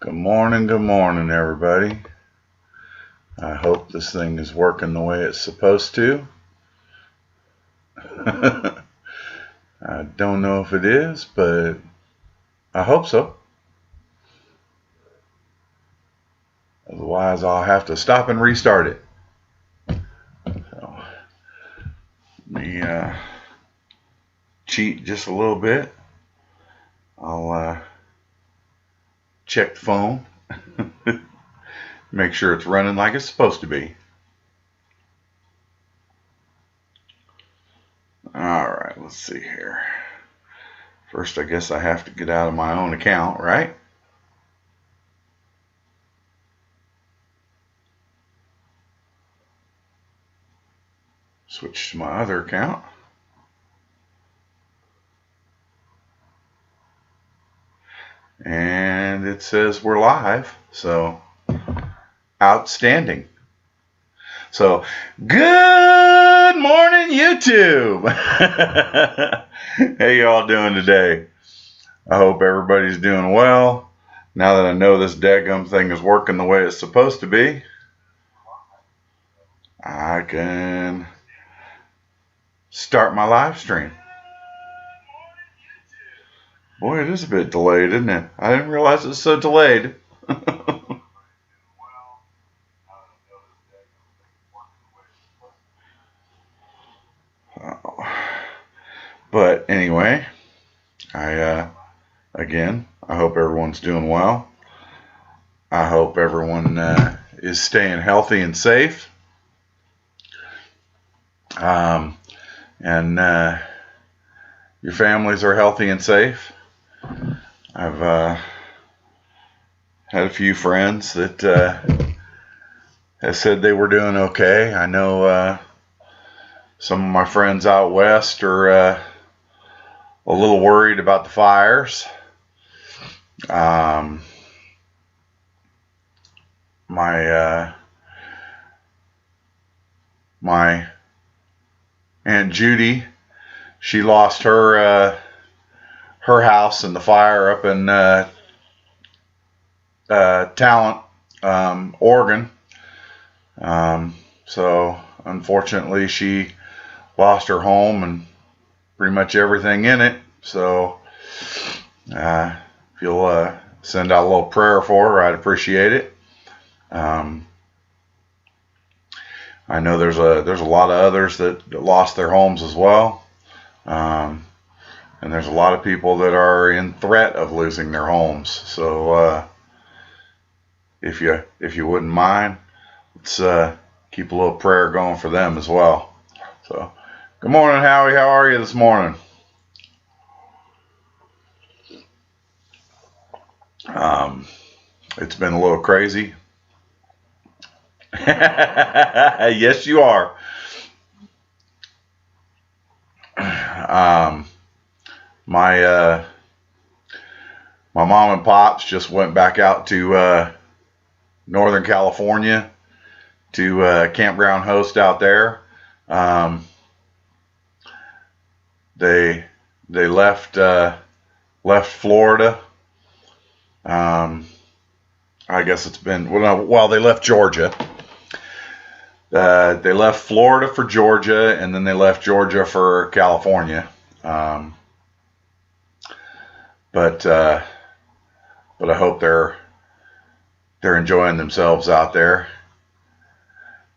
Good morning, everybody. I hope this thing is working the way it's supposed to. I don't know if it is, but I hope so. Otherwise, I'll have to stop and restart it. So, let me cheat just a little bit. I'll check the phone. Make sure it's running like it's supposed to be. Alright, let's see here. First, I guess I have to get out of my own account, right? Switch to my other account. And it says we're live, so outstanding. So, good morning, YouTube. How y'all doing today? I hope everybody's doing well. Now that I know this daggum thing is working the way it's supposed to be, I can start my live stream. Boy, it is a bit delayed, isn't it? I didn't realize it was so delayed. But anyway, again, I hope everyone's doing well. I hope everyone is staying healthy and safe. And your families are healthy and safe. I've had a few friends that have said they were doing okay. I know some of my friends out west are a little worried about the fires. My Aunt Judy, she lost her house in the fire up in Talent, Oregon. So unfortunately, she lost her home and pretty much everything in it. So if you'll send out a little prayer for her, I'd appreciate it. I know there's a lot of others that lost their homes as well. And there's a lot of people that are in threat of losing their homes. So if you wouldn't mind, let's keep a little prayer going for them as well. So good morning, Howie. How are you this morning? It's been a little crazy. Yes, you are. My mom and pops just went back out to Northern California to Campground Host out there. They left Florida. I guess it's been well. They left Georgia. They left Florida for Georgia, and then they left Georgia for California. But I hope they're enjoying themselves out there.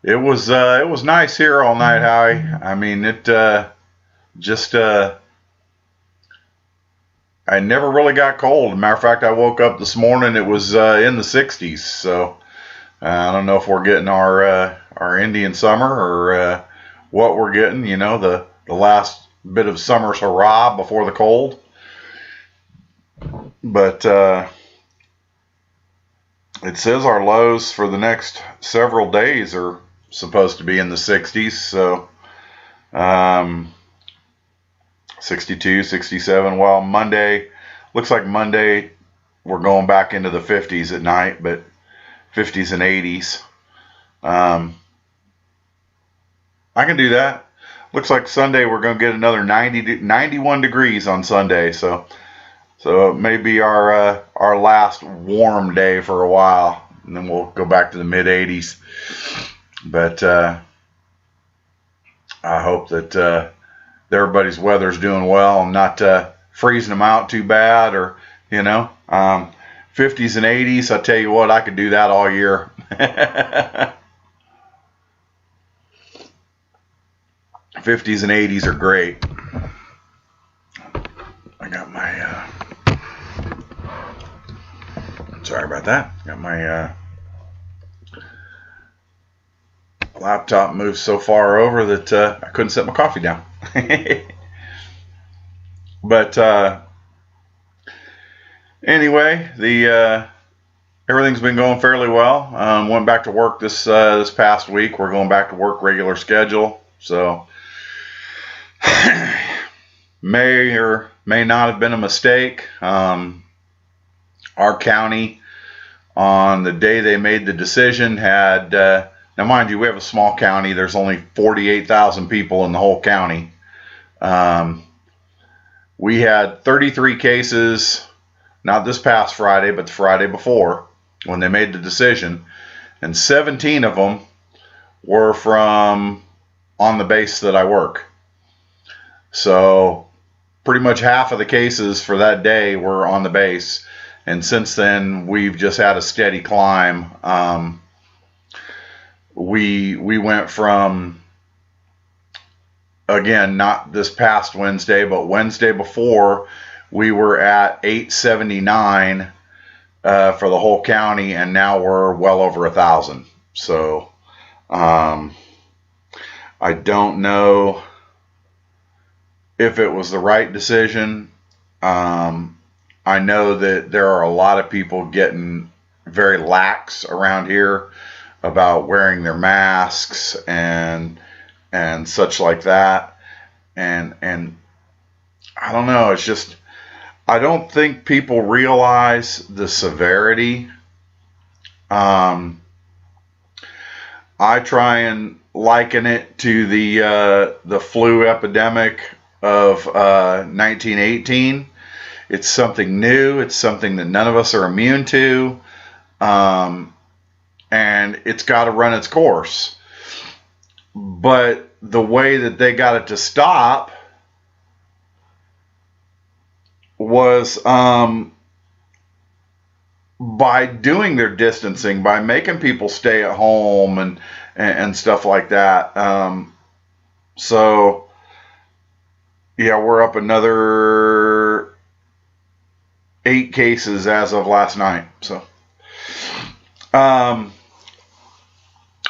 It was nice here all night, Howie. I mean, I never really got cold. As a matter of fact, I woke up this morning, it was in the 60s. So I don't know if we're getting our Indian summer or what we're getting. You know, the last bit of summer's hurrah before the cold. But it says our lows for the next several days are supposed to be in the 60s. So 62, 67. Well, Monday, looks like Monday we're going back into the 50s at night, but 50s and 80s. I can do that. Looks like Sunday we're going to get another 91 degrees on Sunday. So it may be our our last warm day for a while, and then we'll go back to the mid 80s. But I hope that everybody's weather's doing well and not freezing them out too bad, or 50s and 80s. I tell you what, I could do that all year. 50s and 80s are great. I got my sorry about that. Got my laptop moved so far over that I couldn't set my coffee down. But anyway, everything's been going fairly well. Went back to work this past week. We're going back to work regular schedule. So may or may not have been a mistake. Our county, on the day they made the decision, had now mind you, we have a small county. There's only 48,000 people in the whole county. We had 33 cases, not this past Friday, but the Friday before, when they made the decision, and 17 of them were from on the base that I work. So pretty much half of the cases for that day were on the base, and since then we've just had a steady climb. We went from, again, not this past Wednesday, but Wednesday before, we were at 879 for the whole county, and now we're well over 1,000. So I don't know if it was the right decision. I know that there are a lot of people getting very lax around here about wearing their masks and such like that, and I don't know, it's just, I don't think people realize the severity. I try and liken it to the flu epidemic of 1918. It's something new. It's something that none of us are immune to, and it's got to run its course. But the way that they got it to stop was by doing their distancing, by making people stay at home and stuff like that. So yeah, we're up another 8 cases as of last night. So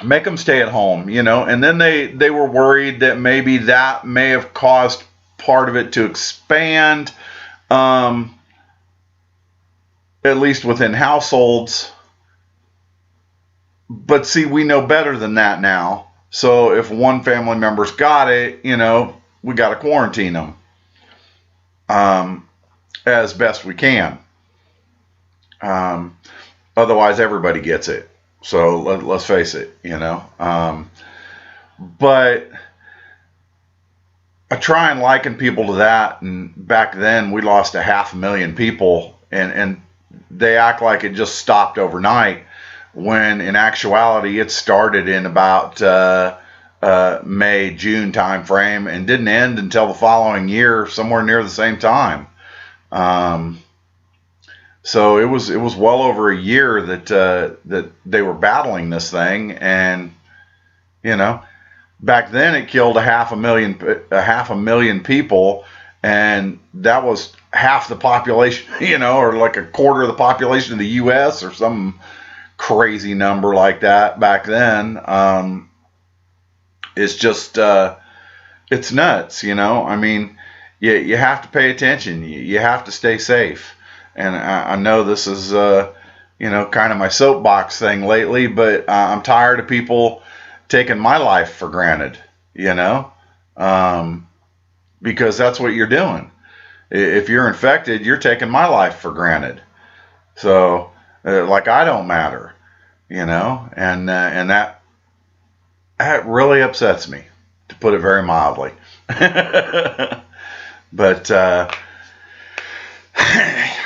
make them stay at home, and then they were worried that maybe that may have caused part of it to expand, at least within households. But see, we know better than that now. So if one family member's got it, we got to quarantine them as best we can. Otherwise, everybody gets it. So let's face it, but I try and liken people to that. And back then we lost 500,000 people, and they act like it just stopped overnight, when in actuality it started in about May, June time frame, and didn't end until the following year, somewhere near the same time. So it was well over a year that they were battling this thing, and back then it killed 500,000 people, and that was half the population, or like a quarter of the population of the U.S. or some crazy number like that back then. It's just it's nuts, I mean, you have to pay attention. You have to stay safe. And I know this is, kind of my soapbox thing lately, but I'm tired of people taking my life for granted, because that's what you're doing. If you're infected, you're taking my life for granted. So, like, I don't matter, and that really upsets me, to put it very mildly. But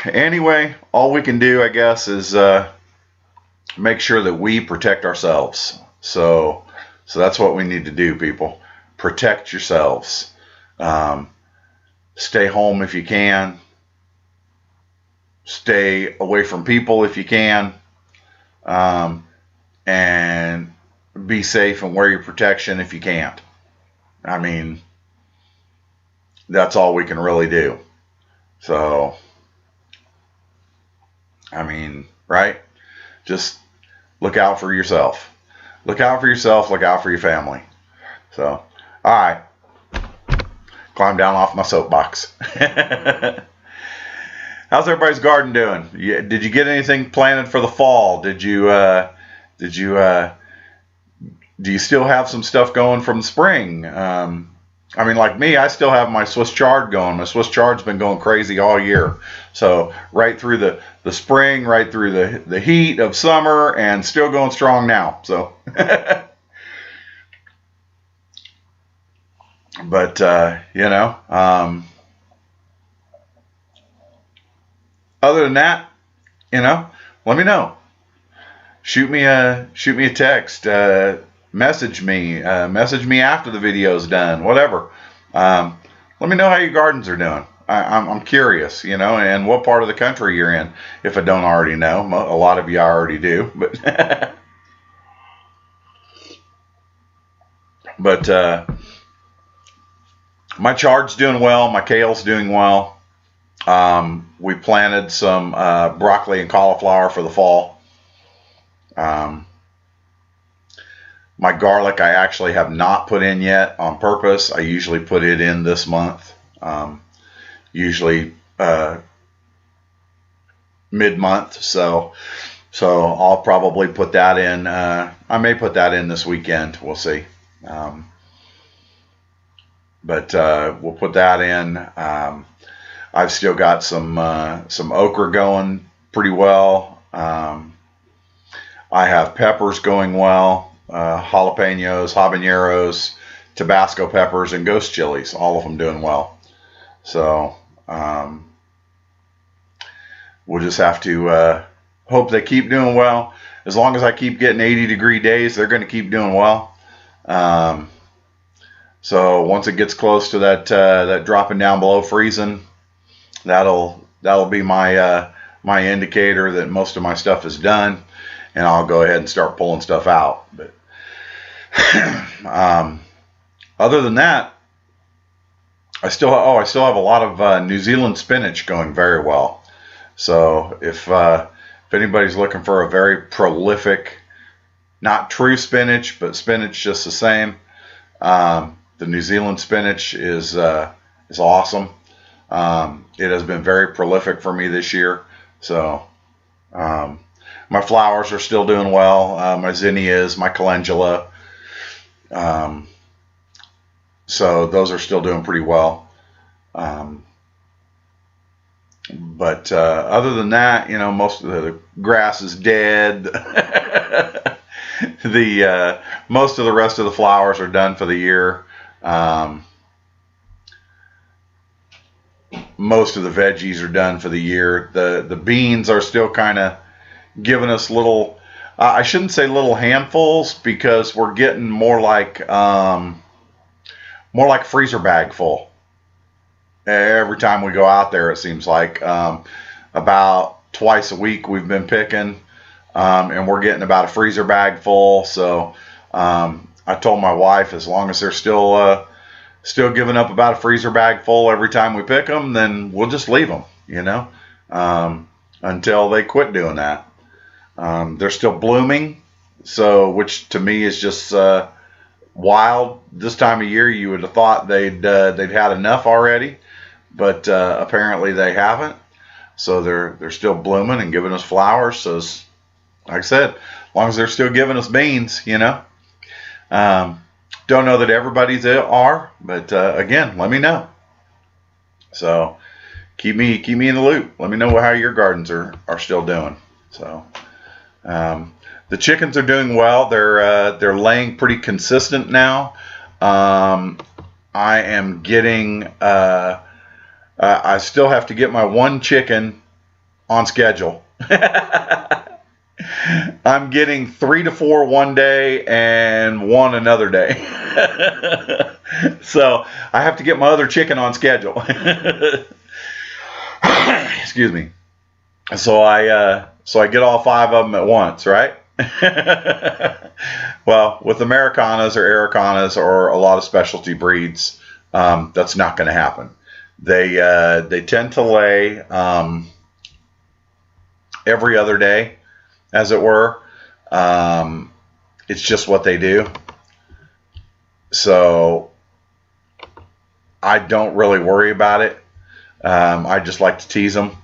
Anyway, all we can do, I guess, is make sure that we protect ourselves. So that's what we need to do, people. Protect yourselves. Stay home if you can. Stay away from people if you can. And be safe and wear your protection if you can't. I mean, that's all we can really do. So, I mean, right? Just look out for yourself. Look out for yourself. Look out for your family. So, all right. Climb down off my soapbox. How's everybody's garden doing? Did you get anything planted for the fall? Do you still have some stuff going from the spring? I mean, like me, I still have my Swiss chard going. My Swiss chard's been going crazy all year. So right through the spring, right through the heat of summer, and still going strong now. So, but you know, other than that, you know, let me know. Shoot me a text. Message me after the video's done, whatever. Let me know how your gardens are doing. I'm curious, you know, and what part of the country you're in, if I don't already know. A lot of you already do, but but my chard's doing well, my kale's doing well. We planted some broccoli and cauliflower for the fall. My garlic I actually have not put in yet on purpose. I usually put it in this month, usually mid-month. So I'll probably put that in. I may put that in this weekend. We'll see. But we'll put that in. I've still got some okra going pretty well. I have peppers going well. Jalapenos, habaneros, Tabasco peppers, and ghost chilies, all of them doing well. So we'll just have to hope they keep doing well. As long as I keep getting 80-degree days, they're going to keep doing well. So once it gets close to that dropping down below freezing, that'll be my my indicator that most of my stuff is done, and I'll go ahead and start pulling stuff out. But other than that, I still have a lot of New Zealand spinach going very well. So if anybody's looking for a very prolific, not true spinach, but spinach just the same, the New Zealand spinach is awesome. It has been very prolific for me this year. So my flowers are still doing well. My zinnias, my calendula. So those are still doing pretty well. But other than that, you know, most of the grass is dead. Most of the rest of the flowers are done for the year. Most of the veggies are done for the year. The beans are still kind of giving us little, I shouldn't say little handfuls, because we're getting more like freezer bag full. Every time we go out there, it seems like about twice a week we've been picking, and we're getting about a freezer bag full. So I told my wife, as long as they're still giving up about a freezer bag full every time we pick them, then we'll just leave them, you know, until they quit doing that. They're still blooming, so which to me is just wild. This time of year, you would have thought they'd had enough already, but apparently they haven't. So they're still blooming and giving us flowers. So like I said, as long as they're still giving us beans, you know. Don't know that everybody's are, but again, let me know. So keep me in the loop. Let me know how your gardens are still doing. So the chickens are doing well. They're laying pretty consistent now. I am getting I still have to get my one chicken on schedule. I'm getting 3 to 4 one day and 1 another day. So I have to get my other chicken on schedule. Excuse me. So I get all 5 of them at once, right? Well, with Americanas or Aracanas or a lot of specialty breeds, that's not going to happen. They tend to lay every other day, as it were. It's just what they do. So I don't really worry about it. I just like to tease them.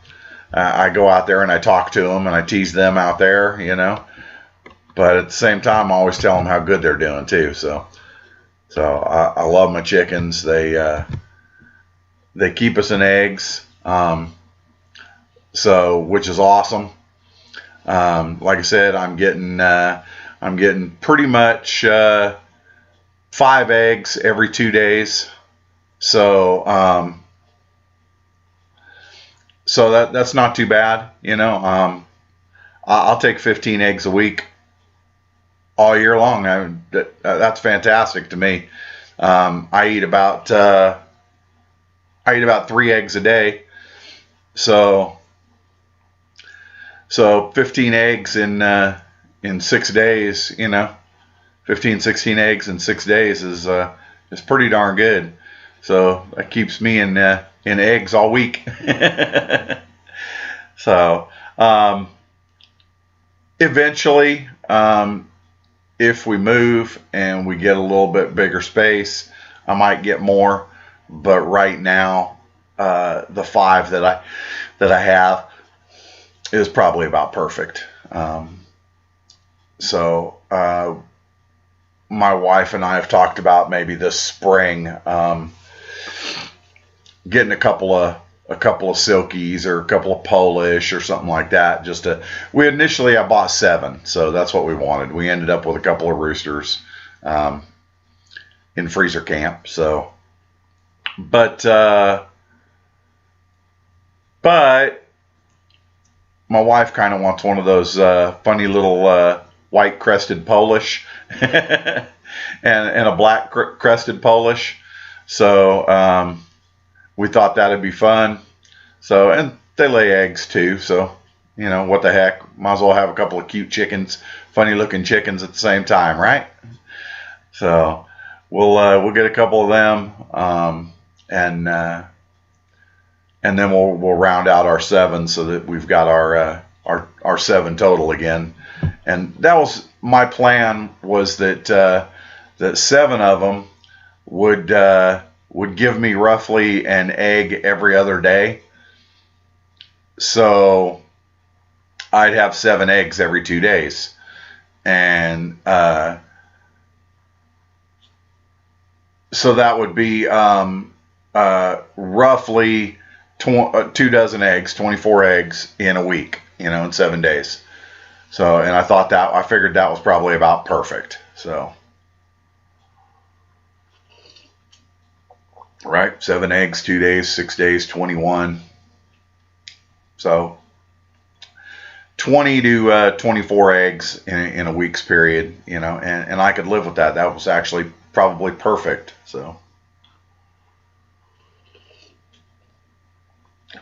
I go out there and I talk to them and I tease them out there, you know. But at the same time, I always tell them how good they're doing too. So I love my chickens. They keep us in eggs, which is awesome. Like I said, I'm getting pretty much 5 eggs every 2 days. So that's not too bad, you know. I'll take 15 eggs a week all year long. That's fantastic to me. I eat about 3 eggs a day. So 15 eggs in 6 days, you know, 15, 16 eggs in 6 days is pretty darn good. So that keeps me in eggs all week. So eventually, if we move and we get a little bit bigger space, I might get more. But right now, the 5 that I have is probably about perfect. So my wife and I have talked about maybe this spring getting a couple of silkies or a couple of Polish or something like that. I bought 7, so that's what we wanted. We ended up with a couple of roosters in freezer camp. So, but my wife kind of wants one of those funny little white crested Polish and a black crested Polish. So we thought that'd be fun. So, and they lay eggs too. So, you know, what the heck? Might as well have a couple of cute chickens, funny looking chickens at the same time, right? So we'll get a couple of them, and then we'll round out our 7 so that we've got our 7 total again. And that was my plan, was that 7 of them would give me roughly an egg every other day. So I'd have 7 eggs every 2 days. And so that would be roughly 2 dozen eggs, 24 eggs in a week, you know, in 7 days. So, and I figured that was probably about perfect. So, right, 7 eggs, 2 days, 6 days, 21. So 20 to 24 eggs in a week's period, you know, and I could live with that. That was actually probably perfect. So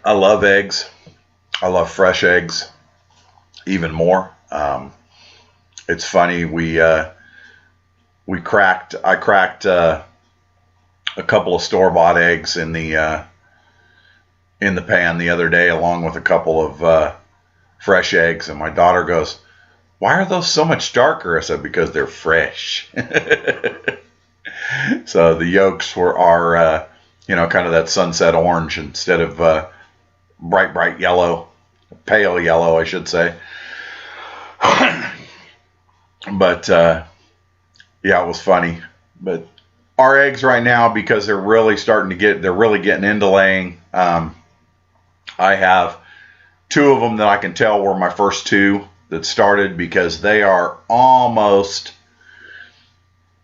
I love eggs. I love fresh eggs even more. It's funny, I cracked a couple of store-bought eggs in the pan the other day, along with a couple of fresh eggs, and my daughter goes, "Why are those so much darker?" I said, "Because they're fresh." So the yolks are you know, kind of that sunset orange instead of bright yellow, pale yellow, I should say. But yeah, it was funny. But our eggs right now, because they're really getting into laying. I have 2 of them that I can tell were my first 2 that started, because they are almost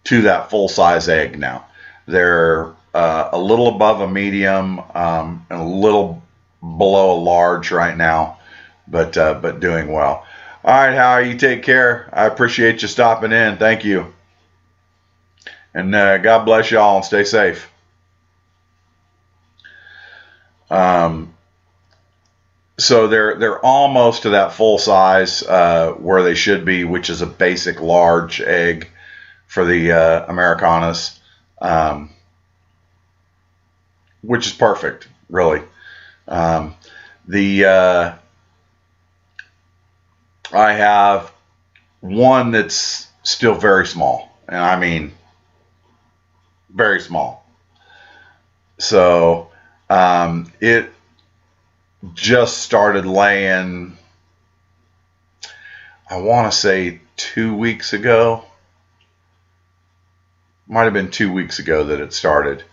to that full size egg now. They're a little above a medium, and a little below a large right now, but doing well. All right, Howie, you take care. I appreciate you stopping in. Thank you. And God bless y'all and stay safe. So they're almost to that full size where they should be, which is a basic large egg for the Americanas, which is perfect, really. I have one that's still very small, and I mean very small. So it just started laying, I want to say 2 weeks ago. Might have been 2 weeks ago that it started.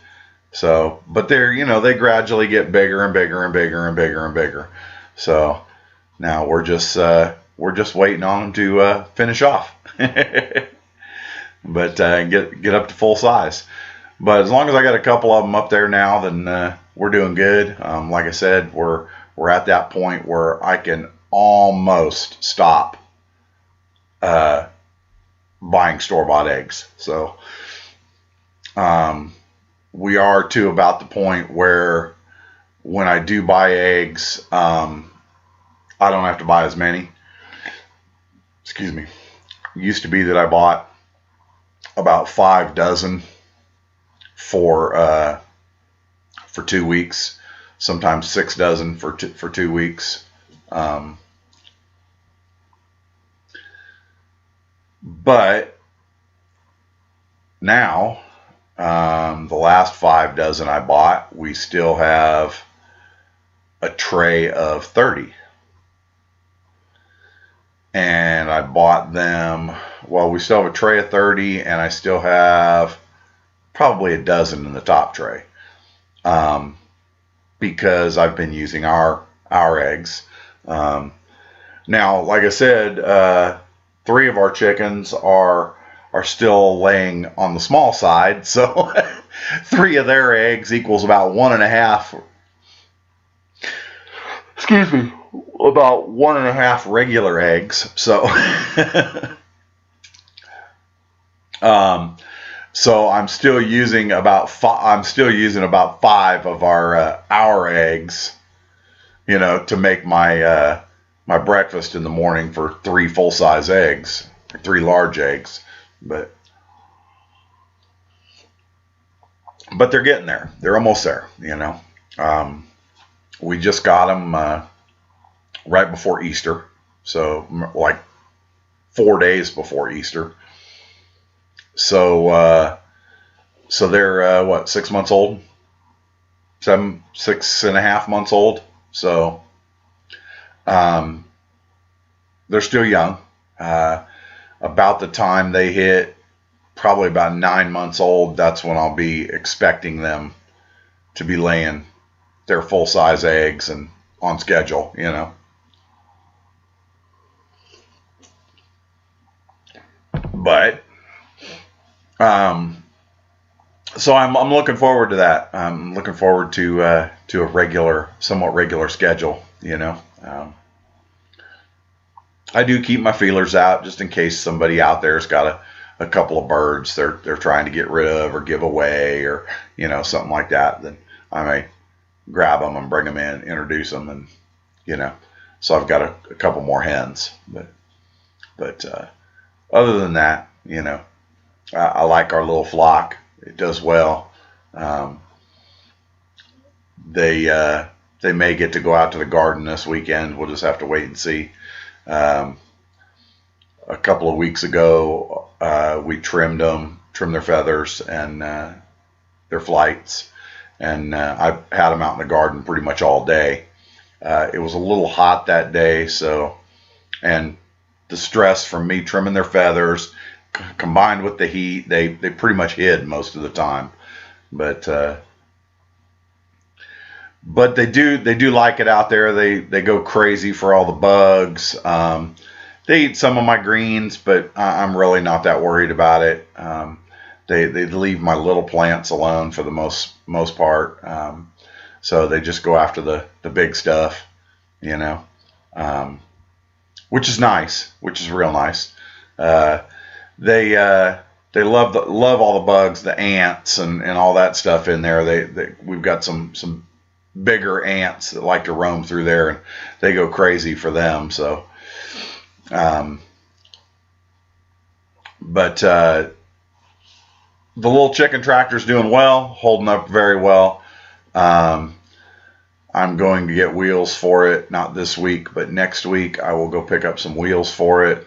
So, but they're, they gradually get bigger and bigger and bigger and bigger and bigger. So now we're just waiting on them to finish off, but get up to full size. But as long as I got a couple of them up there now, then we're doing good. Like I said, we're at that point where I can almost stop buying store-bought eggs. So we are to about the point where when I do buy eggs, I don't have to buy as many. Excuse me. It used to be that I bought about 5 dozen for 2 weeks, sometimes 6 dozen for 2 weeks. But now, the last 5 dozen I bought, we still have a tray of 30. And I bought them, well, we still have a tray of 30, and I still have probably a dozen in the top tray, because I've been using our eggs. Now, like I said, 3 of our chickens are still laying on the small side, so 3 of their eggs equals about 1.5. Excuse me, about 1.5 regular eggs. So, so I'm still using about 5 of our eggs, to make my my breakfast in the morning for 3 full-size eggs, or 3 large eggs. But they're getting there. They're almost there, we just got them right before Easter, so like 4 days before Easter. So they're what, 6 months old, 6.5 months old. So they're still young. About the time they hit probably about 9 months old, that's when I'll be expecting them to be laying their full-size eggs and on schedule, But so I'm looking forward to that. I'm looking forward to a somewhat regular schedule, I do keep my feelers out just in case somebody out there's got a couple of birds they're trying to get rid of or give away, or something like that. Then I may grab them and bring them in, introduce them, and so I've got a couple more hens. But other than that, I like our little flock. It does well. They may get to go out to the garden this weekend. We'll just have to wait and see. A couple of weeks ago, we trimmed their feathers and their flights, and I had them out in the garden pretty much all day. It was a little hot that day, and the stress from me trimming their feathers combined with the heat, they pretty much hid most of the time. But they do like it out there. They go crazy for all the bugs. They eat some of my greens, but I'm really not that worried about it. they leave my little plants alone for the most part. So they just go after the big stuff, you know, which is nice, which is real nice. They love all the bugs, the ants and all that stuff in there. We've got some bigger ants that like to roam through there, and they go crazy for them. So, but the little chicken tractor's doing well, holding up very well. I'm going to get wheels for it, not this week, but next week I will go pick up some wheels for it.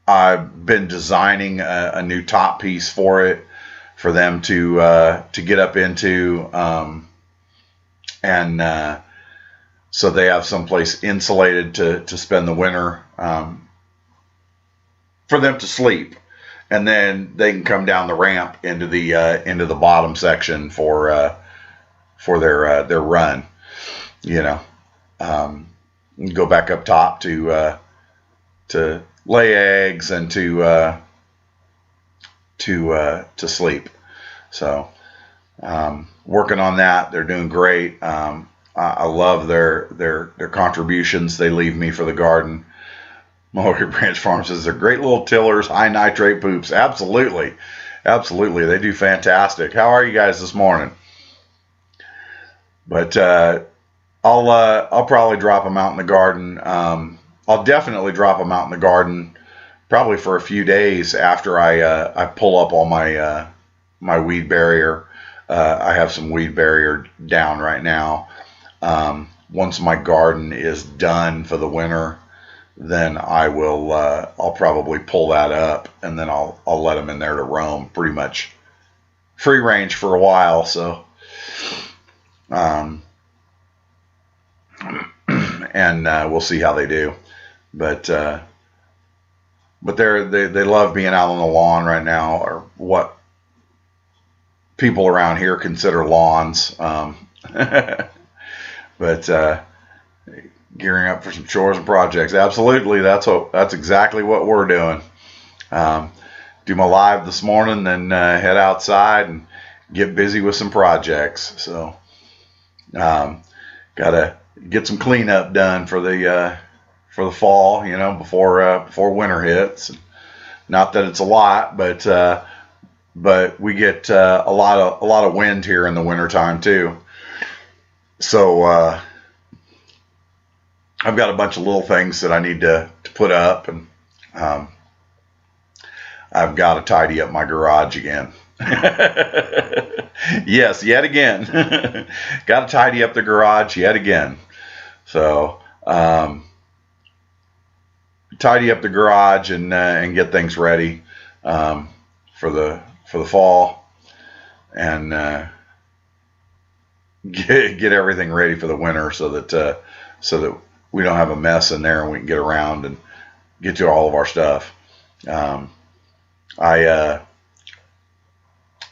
I've been designing a new top piece for it, for them to get up into, and so they have someplace insulated to spend the winter, for them to sleep, and then they can come down the ramp into the bottom section for their run, you know. Go back up top to lay eggs and to sleep. So working on that. They're doing great. I love their contributions they leave me for the garden. Mohawk Branch Farm says they're great little tillers, high nitrate poops. Absolutely, they do fantastic. How are you guys this morning? But I'll probably drop them out in the garden. I'll definitely drop them out in the garden probably for a few days after I pull up all my my weed barrier. I have some weed barrier down right now. Once my garden is done for the winter, then I'll probably pull that up, and then I'll let them in there to roam, pretty much free range for a while. So, and we'll see how they do. But they love being out on the lawn right now, or what people around here consider lawns. But gearing up for some chores and projects. Absolutely, that's exactly what we're doing. Do my live this morning, then head outside and get busy with some projects. So gotta get some cleanup done for the fall, you know, before winter hits. Not that it's a lot, but we get a lot of wind here in the wintertime too. So I've got a bunch of little things that I need to put up, and I've got to tidy up my garage again. Yes, yet again. Got to tidy up the garage yet again. So tidy up the garage and get things ready for the fall, and get everything ready for the winter, so that we don't have a mess in there, and we can get around and get to all of our stuff. I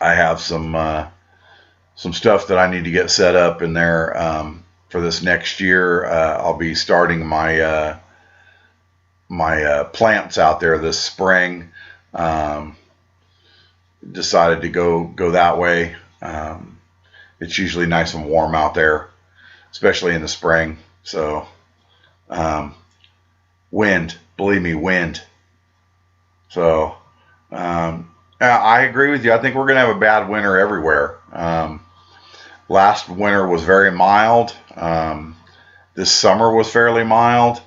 have some stuff that I need to get set up in there for this next year. I'll be starting my plants out there this spring. Decided to go that way. It's usually nice and warm out there, especially in the spring. So wind, believe me, wind. So I agree with you. I think we're going to have a bad winter everywhere. Last winter was very mild. This summer was fairly mild.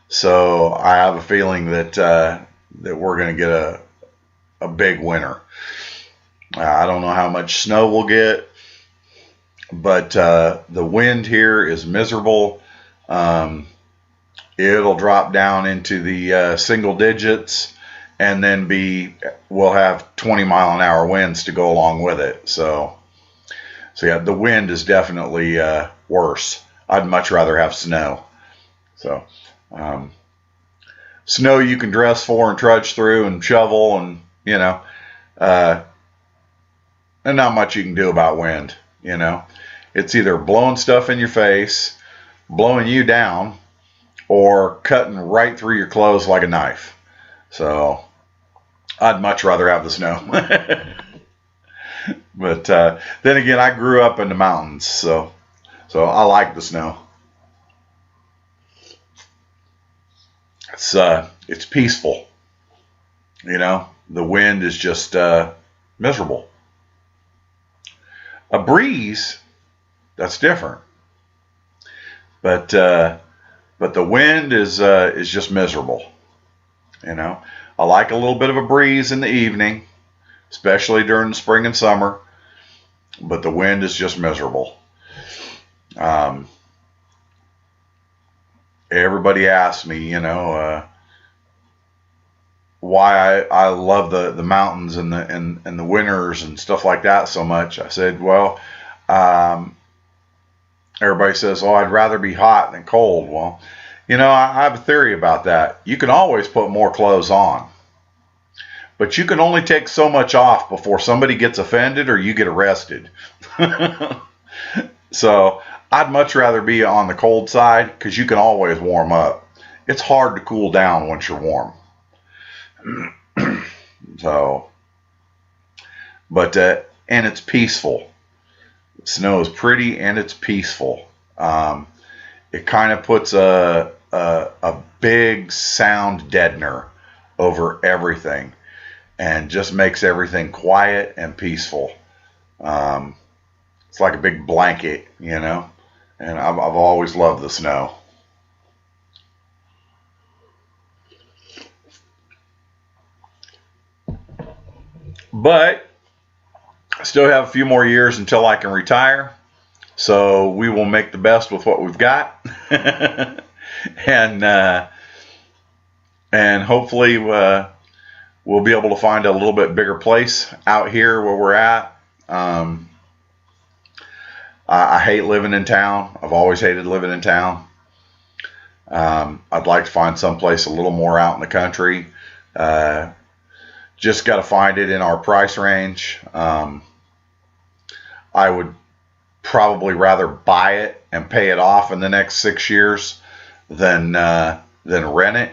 So I have a feeling that we're going to get a big winter. I don't know how much snow we'll get, but the wind here is miserable. It'll drop down into the single digits, and then we'll have 20-mile-an-hour winds to go along with it. So yeah, the wind is definitely worse. I'd much rather have snow. So snow you can dress for and trudge through and shovel, and you know, and not much you can do about wind. You know, it's either blowing stuff in your face, blowing you down, or cutting right through your clothes like a knife. So I'd much rather have the snow. But then again, I grew up in the mountains, so I like the snow. It's peaceful. You know, the wind is just miserable. A breeze, that's different. But the wind is just miserable. You know, I like a little bit of a breeze in the evening, especially during the spring and summer. But the wind is just miserable. Everybody asks me, you know, why I love the mountains and the winters and stuff like that so much. I said, well, everybody says, oh, I'd rather be hot than cold. Well, you know, I have a theory about that. You can always put more clothes on, but you can only take so much off before somebody gets offended or you get arrested. So I'd much rather be on the cold side because you can always warm up. It's hard to cool down once you're warm. So, but and it's peaceful. Snow is pretty and it's peaceful. It kind of puts a big sound deadener over everything and just makes everything quiet and peaceful. It's like a big blanket, you know, and I've always loved the snow. But I still have a few more years until I can retire. So we will make the best with what we've got. and hopefully we'll be able to find a little bit bigger place out here where we're at. I hate living in town. I've always hated living in town. I'd like to find someplace a little more out in the country. Just got to find it in our price range. I would probably rather buy it and pay it off in the next 6 years than rent it,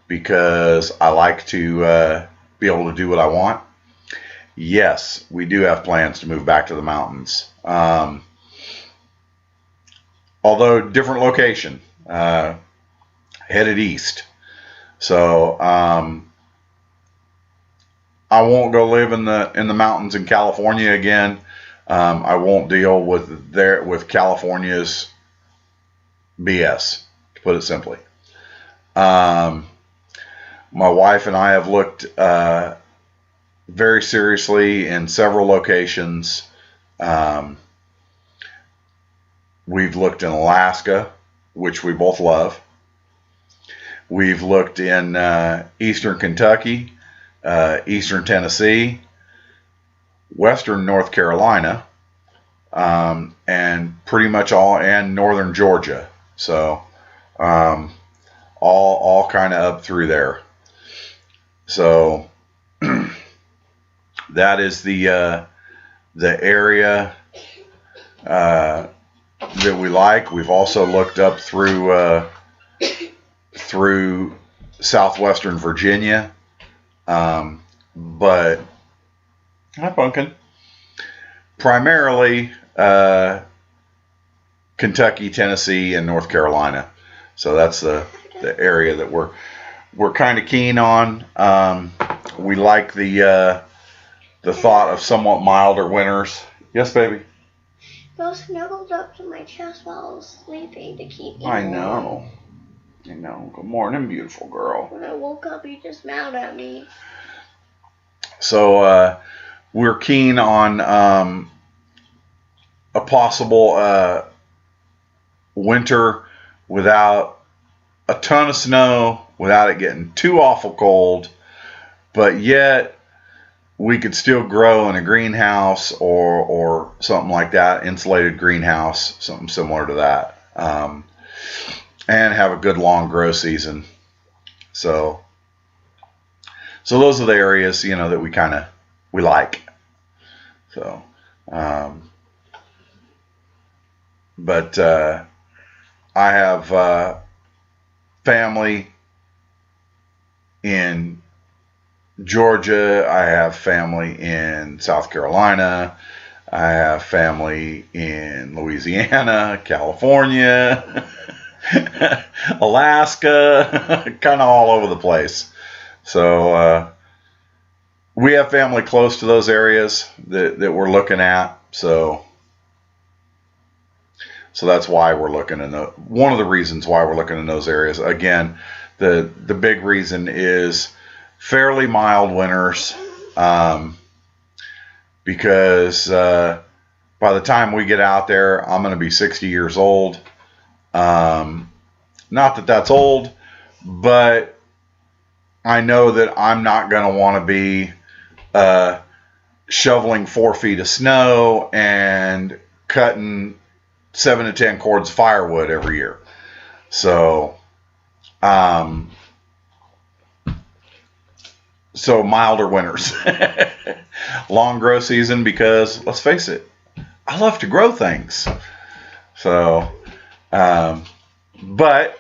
because I like to be able to do what I want. Yes, we do have plans to move back to the mountains. Although different location, headed east. So I won't go live in the mountains in California again. I won't deal with California's BS, to put it simply. My wife and I have looked very seriously in several locations. We've looked in Alaska, which we both love. We've looked in eastern Kentucky, eastern Tennessee, western North Carolina, and pretty much and northern Georgia. So all kind of up through there. So that is the area that we like. We've also looked up through southwestern Virginia, but hi Pumpkin. Primarily Kentucky, Tennessee, and North Carolina. So that's the area that we're kind of keen on. We like the thought of somewhat milder winters. Yes, baby. Bill snuggled up to my chest while I was sleeping to keep me I warm. know. I know. Good morning, beautiful girl. When I woke up, he just smiled at me. So we're keen on a possible winter without a ton of snow, without it getting too awful cold, but yet we could still grow in a greenhouse or something like that, insulated greenhouse, something similar to that, and have a good long grow season. So those are the areas, you know, that we like. So, but I have family in Georgia. I have family in South Carolina. I have family in Louisiana, California, Alaska, kind of all over the place. So we have family close to those areas that we're looking at. So that's why we're looking in one of the reasons why we're looking in those areas. Again, the big reason is fairly mild winters, because by the time we get out there, I'm going to be 60 years old. Not that that's old, but I know that I'm not going to want to be shoveling 4 feet of snow and cutting 7 to 10 cords of firewood every year. So milder winters. Long grow season, because let's face it, I love to grow things. So, but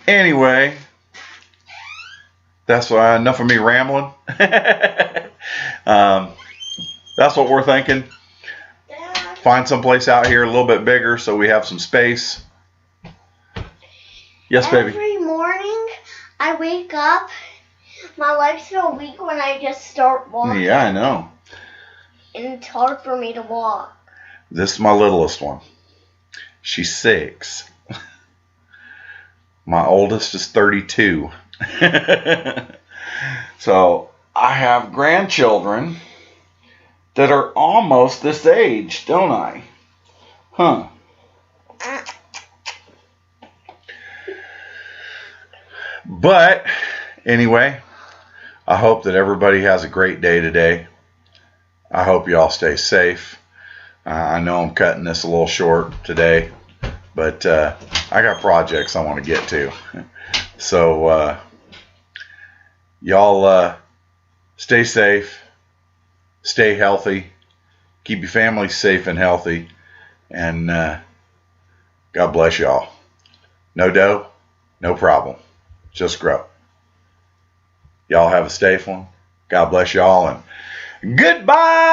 anyway, that's enough of me rambling. That's what we're thinking. Find someplace out here a little bit bigger so we have some space. Yes, baby. Every morning I wake up, my legs feel weak when I just start walking. Yeah, I know. And it's hard for me to walk. This is my littlest one. She's 6. My oldest is 32. So I have grandchildren that are almost this age, don't I? Huh. But anyway, I hope that everybody has a great day today. I hope you all stay safe. I know I'm cutting this a little short today, but I got projects I want to get to. So y'all stay safe, stay healthy, keep your family safe and healthy, and God bless y'all. No dough, no problem. Just grow. Y'all have a safe one. God bless y'all, and goodbye.